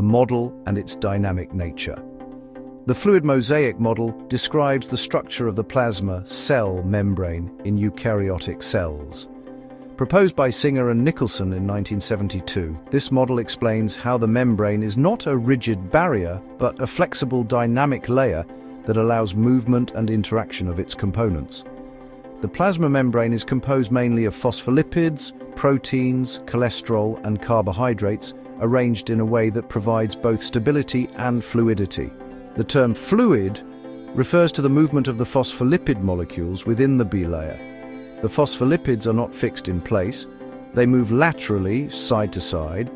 the model and its dynamic nature. The fluid mosaic model describes the structure of the plasma cell membrane in eukaryotic cells. Proposed by Singer and Nicholson in 1972, this model explains how the membrane is not a rigid barrier, but a flexible dynamic layer that allows movement and interaction of its components. The plasma membrane is composed mainly of phospholipids, proteins, cholesterol, and carbohydrates, arranged in a way that provides both stability and fluidity. The term fluid refers to the movement of the phospholipid molecules within the bilayer. The phospholipids are not fixed in place. They move laterally, side to side,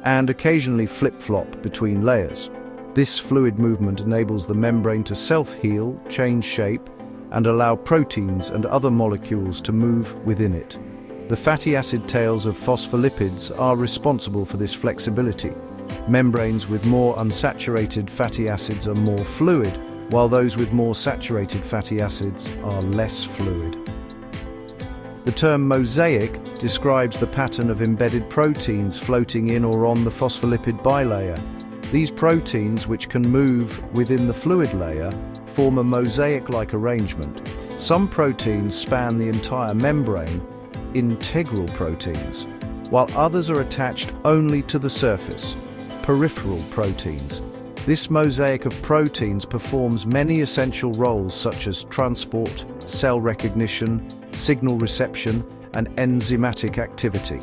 and occasionally flip-flop between layers. This fluid movement enables the membrane to self-heal, change shape, and allow proteins and other molecules to move within it. The fatty acid tails of phospholipids are responsible for this flexibility. Membranes with more unsaturated fatty acids are more fluid, while those with more saturated fatty acids are less fluid. The term mosaic describes the pattern of embedded proteins floating in or on the phospholipid bilayer. These proteins, which can move within the fluid layer, form a mosaic-like arrangement. Some proteins span the entire membrane, integral proteins, while others are attached only to the surface, peripheral proteins. This mosaic of proteins performs many essential roles such as transport, cell recognition, signal reception, and enzymatic activity.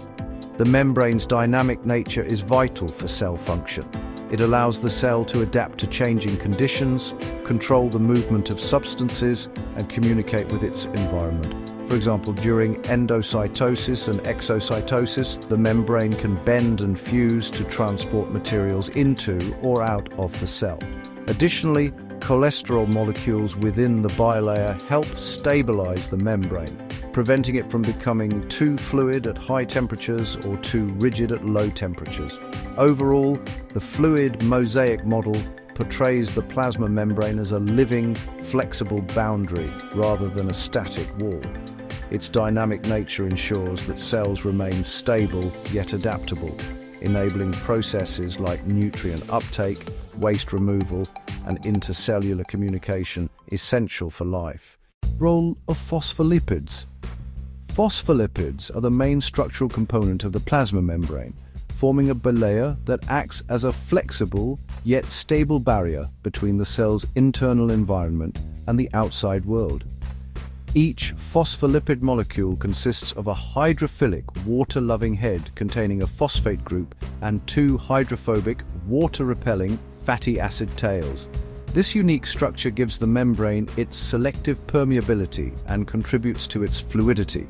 The membrane's dynamic nature is vital for cell function. It allows the cell to adapt to changing conditions, control the movement of substances, and communicate with its environment. For example, during endocytosis and exocytosis, the membrane can bend and fuse to transport materials into or out of the cell. Additionally, cholesterol molecules within the bilayer help stabilize the membrane, preventing it from becoming too fluid at high temperatures or too rigid at low temperatures. Overall, the fluid mosaic model portrays the plasma membrane as a living, flexible boundary rather than a static wall. Its dynamic nature ensures that cells remain stable yet adaptable, enabling processes like nutrient uptake, waste removal, and intercellular communication essential for life. Role of phospholipids. Phospholipids are the main structural component of the plasma membrane, forming a bilayer that acts as a flexible yet stable barrier between the cell's internal environment and the outside world. Each phospholipid molecule consists of a hydrophilic, water-loving head containing a phosphate group and two hydrophobic, water-repelling fatty acid tails. This unique structure gives the membrane its selective permeability and contributes to its fluidity.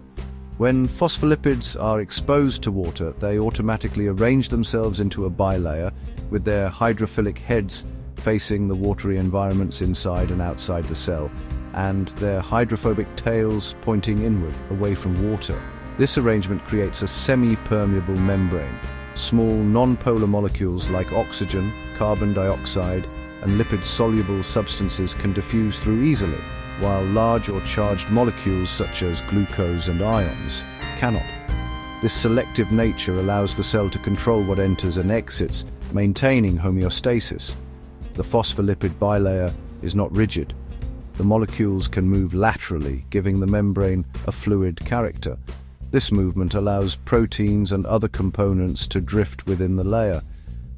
When phospholipids are exposed to water, they automatically arrange themselves into a bilayer, with their hydrophilic heads facing the watery environments inside and outside the cell, and their hydrophobic tails pointing inward, away from water. This arrangement creates a semi-permeable membrane. Small non-polar molecules like oxygen, carbon dioxide, and lipid-soluble substances can diffuse through easily, while large or charged molecules such as glucose and ions cannot. This selective nature allows the cell to control what enters and exits, maintaining homeostasis. The phospholipid bilayer is not rigid. The molecules can move laterally, giving the membrane a fluid character. This movement allows proteins and other components to drift within the layer,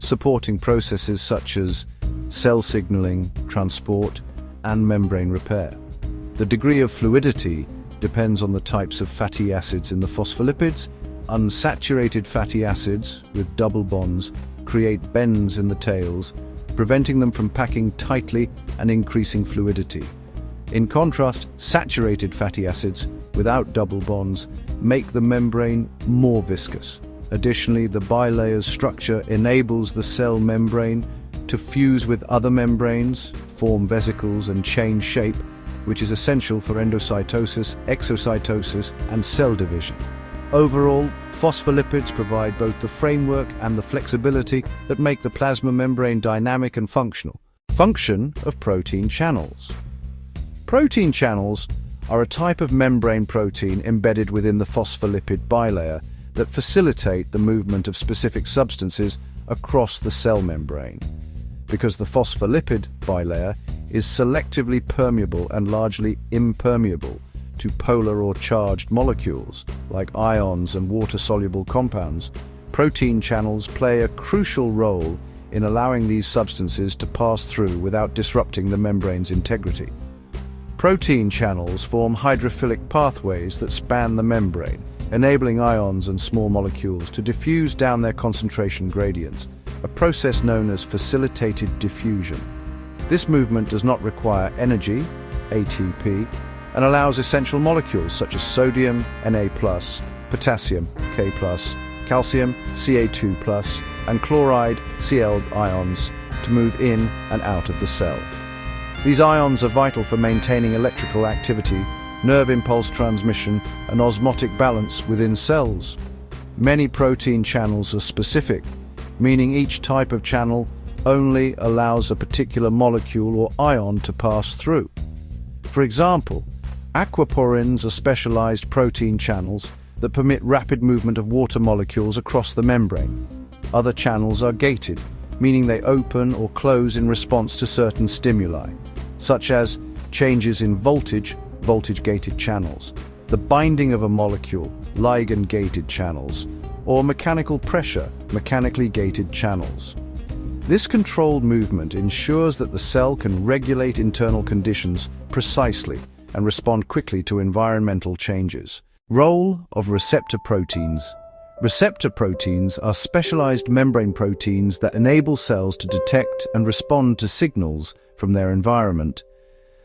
supporting processes such as cell signaling, transport, and membrane repair. The degree of fluidity depends on the types of fatty acids in the phospholipids. Unsaturated fatty acids with double bonds create bends in the tails, preventing them from packing tightly and increasing fluidity. In contrast, saturated fatty acids without double bonds make the membrane more viscous. Additionally, the bilayer's structure enables the cell membrane to fuse with other membranes, form vesicles, and change shape, which is essential for endocytosis, exocytosis, and cell division. Overall, phospholipids provide both the framework and the flexibility that make the plasma membrane dynamic and functional. Function of protein channels. Protein channels are a type of membrane protein embedded within the phospholipid bilayer that facilitate the movement of specific substances across the cell membrane. Because the phospholipid bilayer is selectively permeable and largely impermeable to polar or charged molecules, like ions and water-soluble compounds, protein channels play a crucial role in allowing these substances to pass through without disrupting the membrane's integrity. Protein channels form hydrophilic pathways that span the membrane, enabling ions and small molecules to diffuse down their concentration gradients, a process known as facilitated diffusion. This movement does not require energy, ATP, and allows essential molecules such as sodium, Na+, potassium, K+, calcium, Ca2+, and chloride, Cl ions to move in and out of the cell. These ions are vital for maintaining electrical activity, nerve impulse transmission, and osmotic balance within cells. Many protein channels are specific, meaning each type of channel only allows a particular molecule or ion to pass through. For example, aquaporins are specialized protein channels that permit rapid movement of water molecules across the membrane. Other channels are gated, meaning they open or close in response to certain stimuli, such as changes in voltage, voltage-gated channels, the binding of a molecule, ligand-gated channels, or mechanical pressure, mechanically gated channels. This controlled movement ensures that the cell can regulate internal conditions precisely and respond quickly to environmental changes. Role of receptor proteins. Receptor proteins are specialized membrane proteins that enable cells to detect and respond to signals from their environment.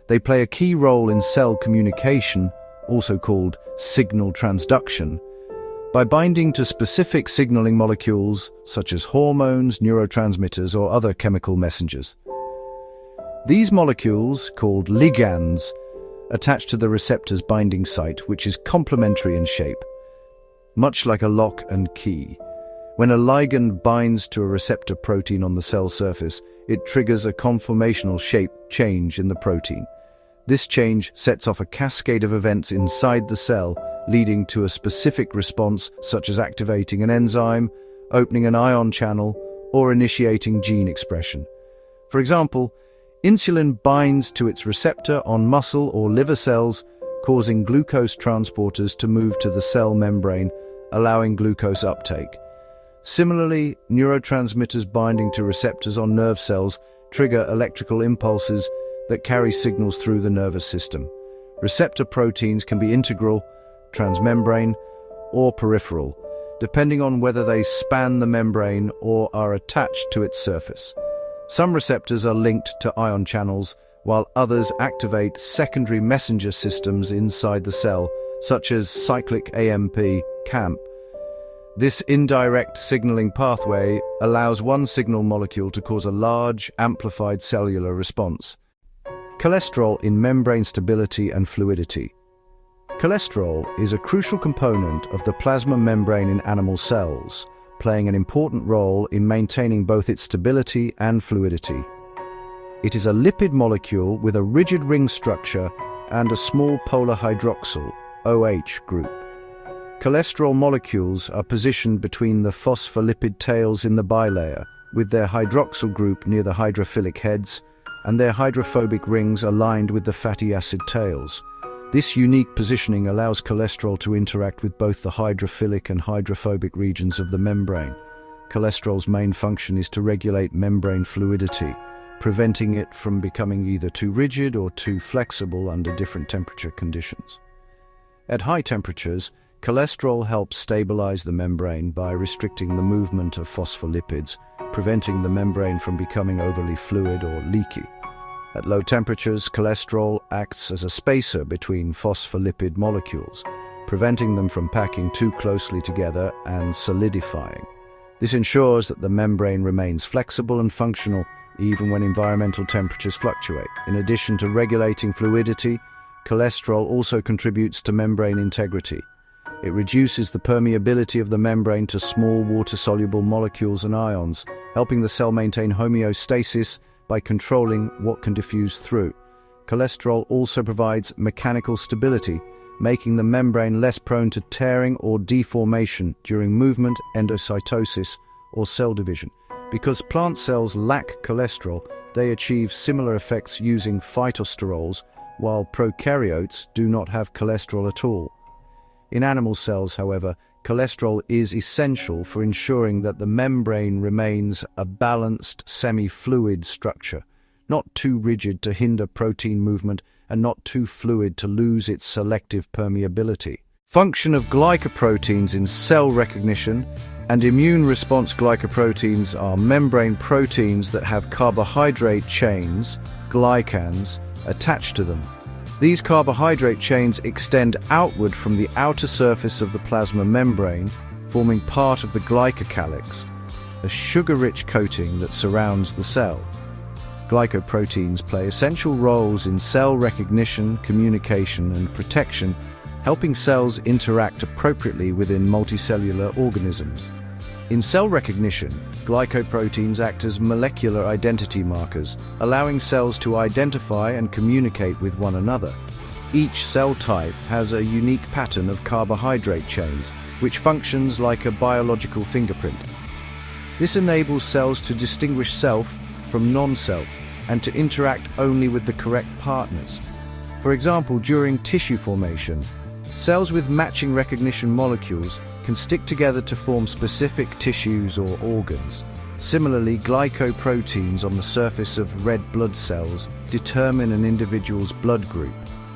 They play a key role in cell communication, also called signal transduction, by binding to specific signaling molecules such as hormones, neurotransmitters, or other chemical messengers. These molecules, called ligands, attach to the receptor's binding site, which is complementary in shape, much like a lock and key. When a ligand binds to a receptor protein on the cell surface, it triggers a conformational shape change in the protein. This change sets off a cascade of events inside the cell, leading to a specific response, such as activating an enzyme, opening an ion channel, or initiating gene expression. For example, insulin binds to its receptor on muscle or liver cells, causing glucose transporters to move to the cell membrane, allowing glucose uptake. Similarly, neurotransmitters binding to receptors on nerve cells trigger electrical impulses that carry signals through the nervous system. Receptor proteins can be integral, transmembrane, or peripheral, depending on whether they span the membrane or are attached to its surface. Some receptors are linked to ion channels, while others activate secondary messenger systems inside the cell, such as cyclic AMP, CAMP. This indirect signaling pathway allows one signal molecule to cause a large, amplified cellular response. Cholesterol in membrane stability and fluidity. Cholesterol is a crucial component of the plasma membrane in animal cells, playing an important role in maintaining both its stability and fluidity. It is a lipid molecule with a rigid ring structure and a small polar hydroxyl, OH, group. Cholesterol molecules are positioned between the phospholipid tails in the bilayer, with their hydroxyl group near the hydrophilic heads, and their hydrophobic rings aligned with the fatty acid tails. This unique positioning allows cholesterol to interact with both the hydrophilic and hydrophobic regions of the membrane. Cholesterol's main function is to regulate membrane fluidity, preventing it from becoming either too rigid or too flexible under different temperature conditions. At high temperatures, cholesterol helps stabilize the membrane by restricting the movement of phospholipids, preventing the membrane from becoming overly fluid or leaky. At low temperatures, cholesterol acts as a spacer between phospholipid molecules, preventing them from packing too closely together and solidifying. This ensures that the membrane remains flexible and functional even when environmental temperatures fluctuate. In addition to regulating fluidity, cholesterol also contributes to membrane integrity. It reduces the permeability of the membrane to small water-soluble molecules and ions, helping the cell maintain homeostasis by controlling what can diffuse through. Cholesterol also provides mechanical stability, making the membrane less prone to tearing or deformation during movement, endocytosis, or cell division. Because plant cells lack cholesterol, they achieve similar effects using phytosterols, while prokaryotes do not have cholesterol at all. In animal cells, however, cholesterol is essential for ensuring that the membrane remains a balanced semi-fluid structure, not too rigid to hinder protein movement and not too fluid to lose its selective permeability. Function of glycoproteins in cell recognition and immune response. Glycoproteins are membrane proteins that have carbohydrate chains, glycans, attached to them. These carbohydrate chains extend outward from the outer surface of the plasma membrane, forming part of the glycocalyx, a sugar-rich coating that surrounds the cell. Glycoproteins play essential roles in cell recognition, communication, and protection, helping cells interact appropriately within multicellular organisms. In cell recognition, glycoproteins act as molecular identity markers, allowing cells to identify and communicate with one another. Each cell type has a unique pattern of carbohydrate chains, which functions like a biological fingerprint. This enables cells to distinguish self from non-self and to interact only with the correct partners. For example, during tissue formation, cells with matching recognition molecules can stick together to form specific tissues or organs. Similarly, glycoproteins on the surface of red blood cells determine an individual's blood group,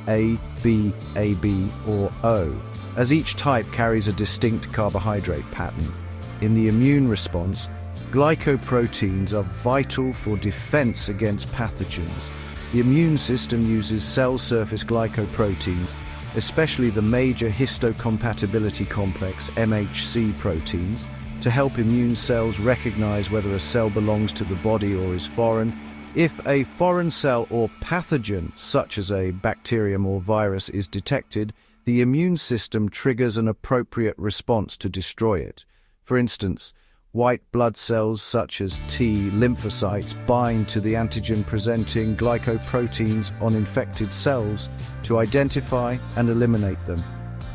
A, B, AB, or O, as each type carries a distinct carbohydrate pattern. In the immune response, glycoproteins are vital for defense against pathogens. The immune system uses cell surface glycoproteins, especially the major histocompatibility complex (MHC) proteins, to help immune cells recognize whether a cell belongs to the body or is foreign. If a foreign cell or pathogen, such as a bacterium or virus, is detected, the immune system triggers an appropriate response to destroy it. For instance, white blood cells such as T lymphocytes bind to the antigen-presenting glycoproteins on infected cells to identify and eliminate them.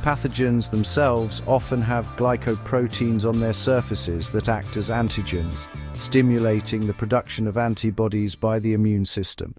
Pathogens themselves often have glycoproteins on their surfaces that act as antigens, stimulating the production of antibodies by the immune system.